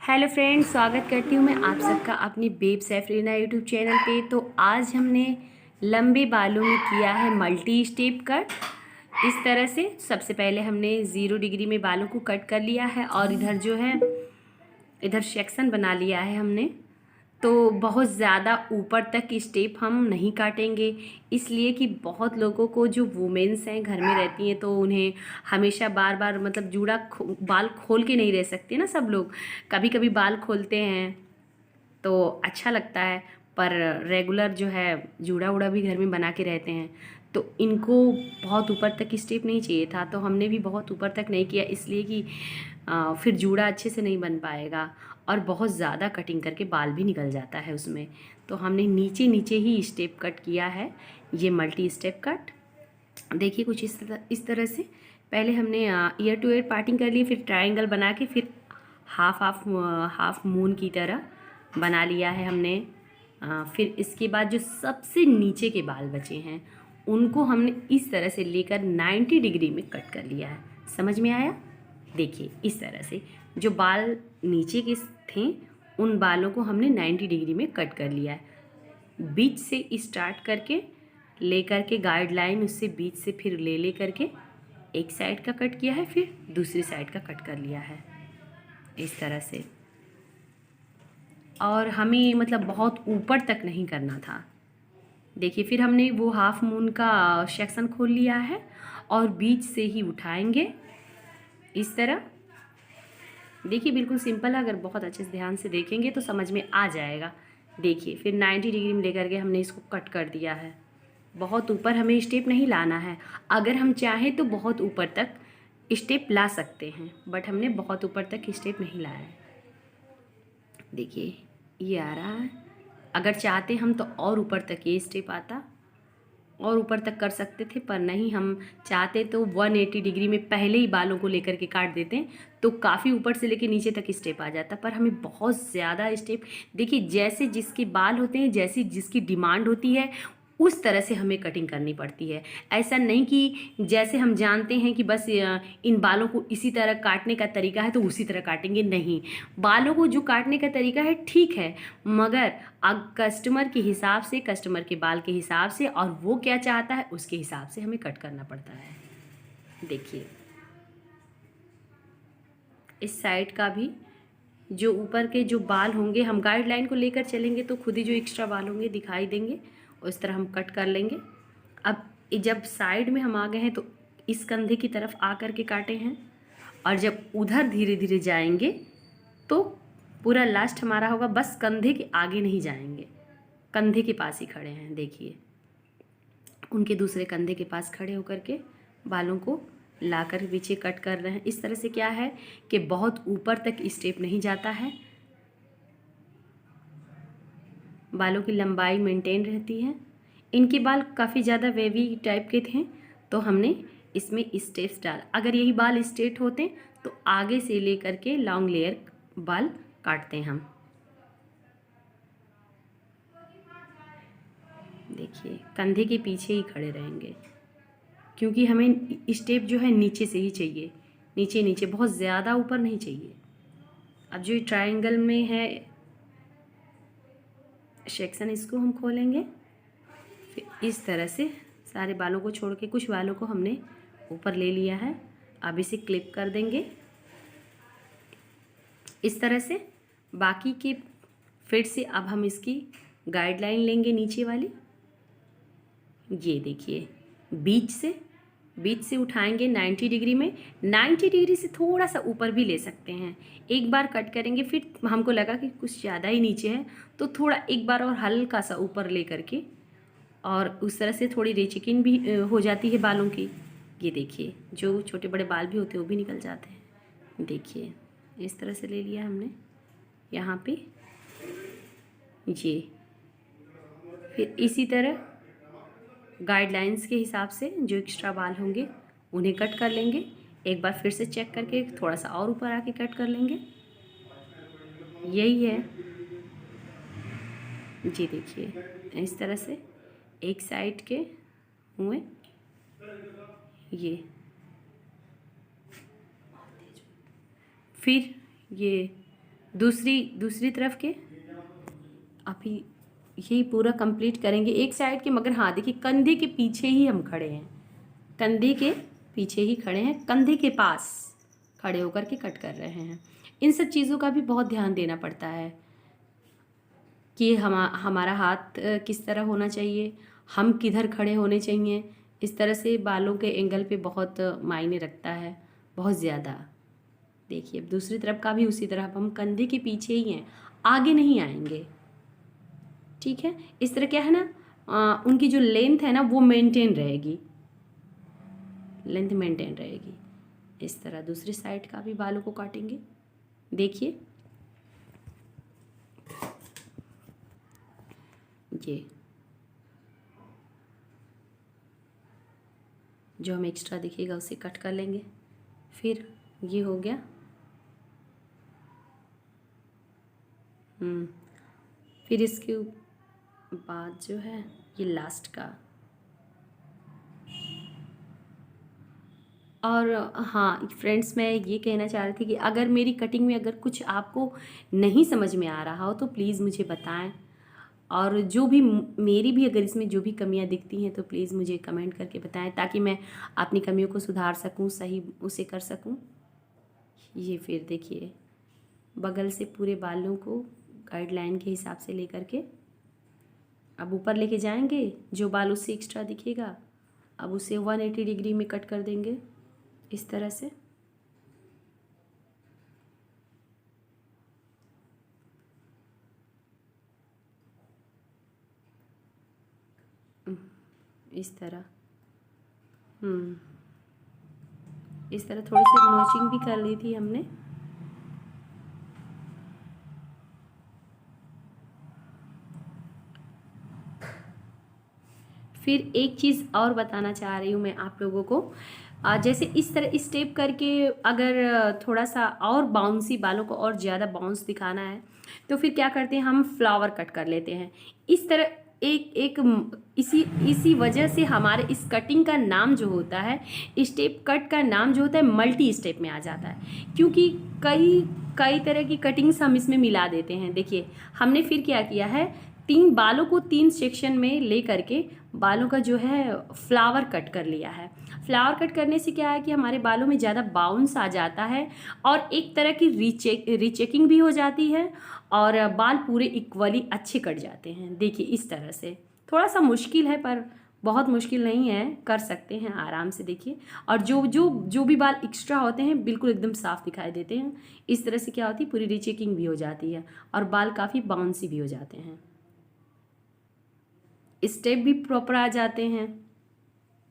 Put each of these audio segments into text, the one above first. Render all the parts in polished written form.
Hello friends, स्वागत करती हूँ मैं आप सबका अपनी बेब सैफरीना यूट्यूब चैनल पे। तो आज हमने लंबे बालों में किया है मल्टी स्टेप कट। इस तरह से सबसे पहले हमने 0 डिग्री में बालों को कट कर लिया है और इधर जो है इधर सेक्शन बना लिया है हमने। तो बहुत ज़्यादा ऊपर तक की स्टेप हम नहीं काटेंगे, इसलिए कि बहुत लोगों को जो वुमेन्स हैं घर में रहती हैं तो उन्हें हमेशा बार बार मतलब बाल खोल के नहीं रह सकते ना। सब लोग कभी कभी बाल खोलते हैं तो अच्छा लगता है, पर रेगुलर जो है जूड़ा उड़ा भी घर में बना के रहते हैं तो इनको बहुत ऊपर तक की स्टेप नहीं चाहिए था। तो हमने भी बहुत ऊपर तक नहीं किया, इसलिए कि फिर जूड़ा अच्छे से नहीं बन पाएगा और बहुत ज़्यादा कटिंग करके बाल भी निकल जाता है उसमें। तो हमने नीचे नीचे ही स्टेप कट किया है, ये मल्टी स्टेप कट। देखिए कुछ इस तरह से पहले हमने ईयर टू ईयर पार्टिंग कर ली, फिर ट्रायंगल बना के फिर हाफ मून की तरह बना लिया है हमने। फिर इसके बाद जो सबसे नीचे के बाल बचे हैं उनको हमने इस तरह से लेकर 90 डिग्री में कट कर लिया है। समझ में आया? देखिए इस तरह से जो बाल नीचे के थे उन बालों को हमने 90 डिग्री में कट कर लिया है। बीच से स्टार्ट करके लेकर के गाइडलाइन उससे बीच से फिर ले करके एक साइड का कट किया है, फिर दूसरी साइड का कट कर लिया है इस तरह से। और हमें मतलब बहुत ऊपर तक नहीं करना था। देखिए फिर हमने वो हाफ मून का सेक्शन खोल लिया है और बीच से ही उठाएंगे इस तरह। देखिए बिल्कुल सिंपल है, अगर बहुत अच्छे से ध्यान से देखेंगे तो समझ में आ जाएगा। देखिए फिर 90 डिग्री में लेकर के हमने इसको कट कर दिया है। बहुत ऊपर हमें स्टेप नहीं लाना है, अगर हम चाहें तो बहुत ऊपर तक स्टेप ला सकते हैं, बट हमने बहुत ऊपर तक स्टेप नहीं लाया है। देखिए ये आ रहा है। अगर चाहते हम तो और ऊपर तक ये स्टेप आता और ऊपर तक कर सकते थे, पर नहीं, हम चाहते तो 180 डिग्री में पहले ही बालों को लेकर के काट देते हैं तो काफ़ी ऊपर से लेकर नीचे तक स्टेप आ जाता। पर हमें बहुत ज़्यादा स्टेप, देखिए जैसे जिसके बाल होते हैं, जैसी जिसकी डिमांड होती है उस तरह से हमें कटिंग करनी पड़ती है। ऐसा नहीं कि जैसे हम जानते हैं कि बस इन बालों को इसी तरह काटने का तरीका है तो उसी तरह काटेंगे, नहीं। बालों को जो काटने का तरीका है ठीक है, मगर कस्टमर के हिसाब से, कस्टमर के बाल के हिसाब से और वो क्या चाहता है उसके हिसाब से हमें कट करना पड़ता है। देखिए इस साइड का भी जो ऊपर के जो बाल होंगे हम गाइडलाइन को लेकर चलेंगे तो खुद ही जो एक्स्ट्रा बाल होंगे दिखाई देंगे, उस तरह हम कट कर लेंगे। अब जब साइड में हम आ गए हैं तो इस कंधे की तरफ आ कर के काटे हैं, और जब उधर धीरे धीरे जाएंगे तो पूरा लास्ट हमारा होगा, बस कंधे के आगे नहीं जाएंगे, कंधे के पास ही खड़े हैं। देखिए उनके दूसरे कंधे के पास खड़े होकर के बालों को लाकर पीछे कट कर रहे हैं। इस तरह से क्या है कि बहुत ऊपर तक स्टेप नहीं जाता है, बालों की लंबाई मेंटेन रहती है। इनके बाल काफ़ी ज़्यादा वेवी टाइप के थे तो हमने इसमें स्टेप्स डाल, अगर यही बाल स्ट्रेट होते तो आगे से लेकर के लॉन्ग लेयर बाल काटते हैं हम। देखिए कंधे के पीछे ही खड़े रहेंगे क्योंकि हमें स्टेप जो है नीचे से ही चाहिए, नीचे नीचे, बहुत ज़्यादा ऊपर नहीं चाहिए। अब जो ट्रायंगल में है सेक्शन, इसको हम खोलेंगे। फिर इस तरह से सारे बालों को छोड़ के कुछ बालों को हमने ऊपर ले लिया है, अब इसे क्लिप कर देंगे इस तरह से। बाकी के फिर से अब हम इसकी गाइडलाइन लेंगे नीचे वाली। ये देखिए बीच से उठाएंगे 90 डिग्री में, 90 डिग्री से थोड़ा सा ऊपर भी ले सकते हैं। एक बार कट करेंगे, फिर हमको लगा कि कुछ ज़्यादा ही नीचे है तो थोड़ा एक बार और हल्का सा ऊपर ले करके, और उस तरह से थोड़ी रेचिकिंग भी हो जाती है बालों की। ये देखिए जो छोटे बड़े बाल भी होते हैं वो भी निकल जाते हैं। देखिए इस तरह से ले लिया हमने यहाँ पे ये। फिर इसी तरह गाइडलाइंस के हिसाब से जो एक्स्ट्रा बाल होंगे उन्हें कट कर लेंगे। एक बार फिर से चेक करके थोड़ा सा और ऊपर आके कट कर लेंगे। यही है जी। देखिए इस तरह से एक साइड के हुए ये, फिर ये दूसरी तरफ के अभी यही पूरा कंप्लीट करेंगे एक साइड के। मगर हाँ देखिए, कंधे के पीछे ही हम खड़े हैं, कंधे के पीछे ही खड़े हैं, कंधे के पास खड़े होकर के कट कर रहे हैं। इन सब चीज़ों का भी बहुत ध्यान देना पड़ता है कि हमारा हाथ किस तरह होना चाहिए, हम किधर खड़े होने चाहिए। इस तरह से बालों के एंगल पे बहुत मायने रखता है, बहुत ज़्यादा। देखिए अब दूसरी तरफ का भी उसी तरह, अब हम कंधे के पीछे ही हैं, आगे नहीं आएंगे। ठीक है, इस तरह क्या है ना, उनकी जो लेंथ है ना वो मेंटेन रहेगी, लेंथ मेंटेन रहेगी। इस तरह दूसरी साइड का भी बालों को काटेंगे। देखिए ये जो हमें एक्स्ट्रा दिखेगा उसे कट कर लेंगे। फिर ये हो गया। फिर इसके बाद जो है ये लास्ट का। और हाँ फ्रेंड्स, मैं ये कहना चाह रही थी कि अगर मेरी कटिंग में अगर कुछ आपको नहीं समझ में आ रहा हो तो प्लीज़ मुझे बताएं। और जो भी मेरी भी अगर इसमें जो भी कमियां दिखती हैं तो प्लीज़ मुझे कमेंट करके बताएं, ताकि मैं अपनी कमियों को सुधार सकूं, सही उसे कर सकूं। ये फिर देखिए बगल से पूरे बालों को गाइडलाइन के हिसाब से लेकर के अब ऊपर लेके जाएंगे। जो बाल उससे एक्स्ट्रा दिखेगा अब उसे 180 डिग्री में कट कर देंगे इस तरह से। इस तरह इस तरह थोड़ी सी नोचिंग भी कर ली थी हमने। फिर एक चीज़ और बताना चाह रही हूँ मैं आप लोगों को, जैसे इस तरह स्टेप करके अगर थोड़ा सा और बाउंसी, बालों को और ज़्यादा बाउंस दिखाना है तो फिर क्या करते हैं, हम फ्लावर कट कर लेते हैं इस तरह। इसी वजह से हमारे इस कटिंग का नाम जो होता है, स्टेप कट का नाम जो होता है मल्टी स्टेप में आ जाता है, क्योंकि कई तरह की कटिंग्स हम इसमें मिला देते हैं। देखिए हमने फिर क्या किया है, बालों को 3 सेक्शन में ले करके बालों का जो है फ्लावर कट कर लिया है। फ्लावर कट करने से क्या है कि हमारे बालों में ज़्यादा बाउंस आ जाता है और एक तरह की रीचेकिंग भी हो जाती है और बाल पूरे इक्वली अच्छे कट जाते हैं। देखिए इस तरह से थोड़ा सा मुश्किल है पर बहुत मुश्किल नहीं है, कर सकते हैं आराम से। देखिए और जो भी बाल एक्स्ट्रा होते हैं बिल्कुल एकदम साफ दिखाई देते हैं। इस तरह से क्या होती है, पूरी रीचेकिंग भी हो जाती है और बाल काफ़ी बाउंसी भी हो जाते हैं, स्टेप भी प्रॉपर आ जाते हैं।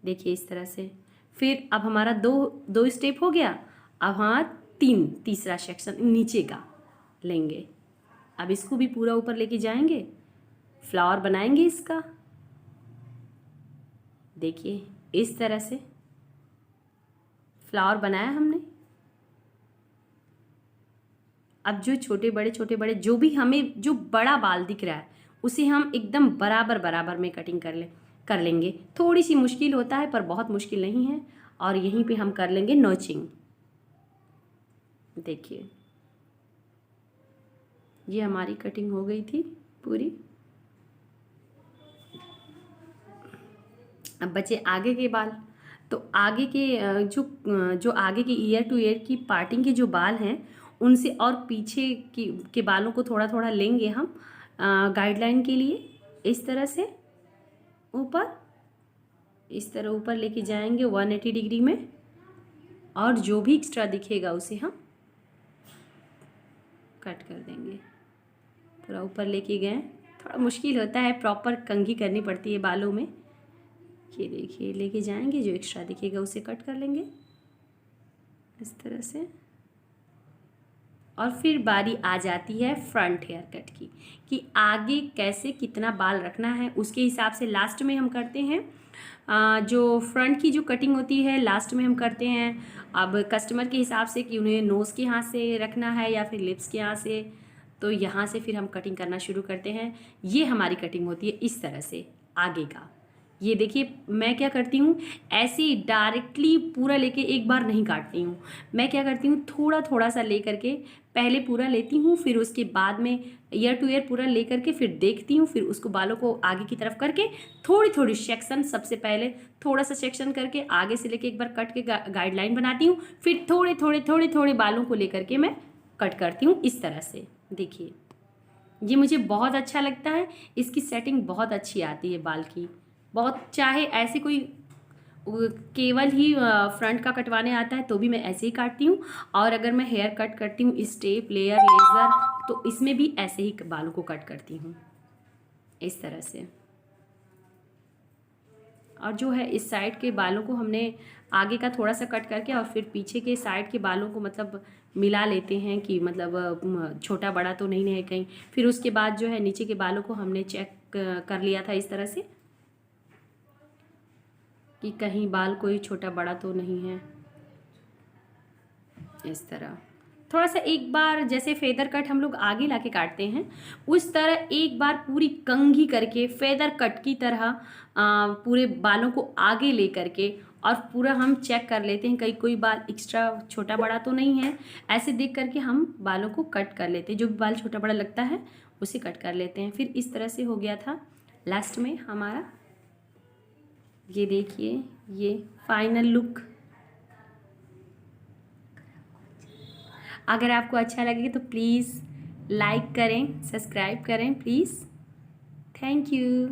देखिए इस तरह से। फिर अब हमारा दो स्टेप हो गया। अब हाँ तीसरा सेक्शन नीचे का लेंगे। अब इसको भी पूरा ऊपर लेके जाएंगे, फ्लावर बनाएंगे इसका। देखिए इस तरह से फ्लावर बनाया हमने। अब जो छोटे बड़े जो भी हमें जो बड़ा बाल दिख रहा है उसे हम एकदम बराबर में कटिंग कर लेंगे। थोड़ी सी मुश्किल होता है पर बहुत मुश्किल नहीं है। और यहीं पे हम कर लेंगे नोचिंग। देखिए ये हमारी कटिंग हो गई थी पूरी। अब बचे आगे के बाल। तो आगे के जो आगे के ईयर टू ईयर की पार्टिंग के जो बाल हैं उनसे और पीछे के बालों को थोड़ा थोड़ा लेंगे हम गाइडलाइन के लिए। इस तरह से ऊपर, इस तरह ऊपर लेके जाएंगे 180 डिग्री में और जो भी एक्स्ट्रा दिखेगा उसे हम कट कर देंगे। पूरा ऊपर लेके गए। थोड़ा मुश्किल होता है, प्रॉपर कंघी करनी पड़ती है बालों में। ये देखिए लेके जाएंगे, जो एक्स्ट्रा दिखेगा उसे कट कर लेंगे इस तरह से। और फिर बारी आ जाती है फ्रंट हेयर कट की, कि आगे कैसे कितना बाल रखना है उसके हिसाब से लास्ट में हम करते हैं। जो फ्रंट की जो कटिंग होती है लास्ट में हम करते हैं। अब कस्टमर के हिसाब से कि उन्हें नोज़ के यहाँ से रखना है या फिर लिप्स के यहाँ से, तो यहाँ से फिर हम कटिंग करना शुरू करते हैं। ये हमारी कटिंग होती है इस तरह से आगे का। ये देखिए मैं क्या करती हूँ, ऐसे डायरेक्टली पूरा लेके एक बार नहीं काटती हूँ। मैं क्या करती हूँ, थोड़ा थोड़ा सा ले करके पहले पूरा लेती हूँ, फिर उसके बाद में ईयर टू ईयर पूरा ले करके फिर देखती हूँ, फिर उसको बालों को आगे की तरफ करके थोड़ी थोड़ी सेक्शन, सबसे पहले थोड़ा सा सेक्शन करके आगे से लेके एक बार कट के गाइडलाइन बनाती हूँ, फिर थोड़े थोड़े थोड़े थोड़े बालों को लेकर के मैं कट करती हूँ इस तरह से। देखिए ये मुझे बहुत अच्छा लगता है, इसकी सेटिंग बहुत अच्छी आती है बाल की। बहुत चाहे ऐसे कोई केवल ही फ्रंट का कटवाने आता है तो भी मैं ऐसे ही काटती हूँ, और अगर मैं हेयर कट करती हूँ स्टेप, लेयर, लेज़र, तो इसमें भी ऐसे ही बालों को कट करती हूँ इस तरह से। और जो है इस साइड के बालों को हमने आगे का थोड़ा सा कट करके और फिर पीछे के साइड के बालों को मतलब मिला लेते हैं कि मतलब छोटा बड़ा तो नहीं है कहीं। फिर उसके बाद जो है नीचे के बालों को हमने चेक कर लिया था इस तरह से कि कहीं बाल कोई छोटा बड़ा तो नहीं है। इस तरह थोड़ा सा एक बार जैसे फेदर कट हम लोग आगे लाके काटते हैं, उस तरह एक बार पूरी कंघी करके फेदर कट की तरह पूरे बालों को आगे ले करके और पूरा हम चेक कर लेते हैं कहीं कोई बाल एक्स्ट्रा छोटा बड़ा तो नहीं है। ऐसे देख करके हम बालों को कट कर लेते हैं, जो भी बाल छोटा बड़ा लगता है उसे कट कर लेते हैं। फिर इस तरह से हो गया था लास्ट में हमारा। ये देखिए ये फाइनल लुक। अगर आपको अच्छा लगे तो प्लीज़ लाइक करें, सब्सक्राइब करें प्लीज़। Thank you.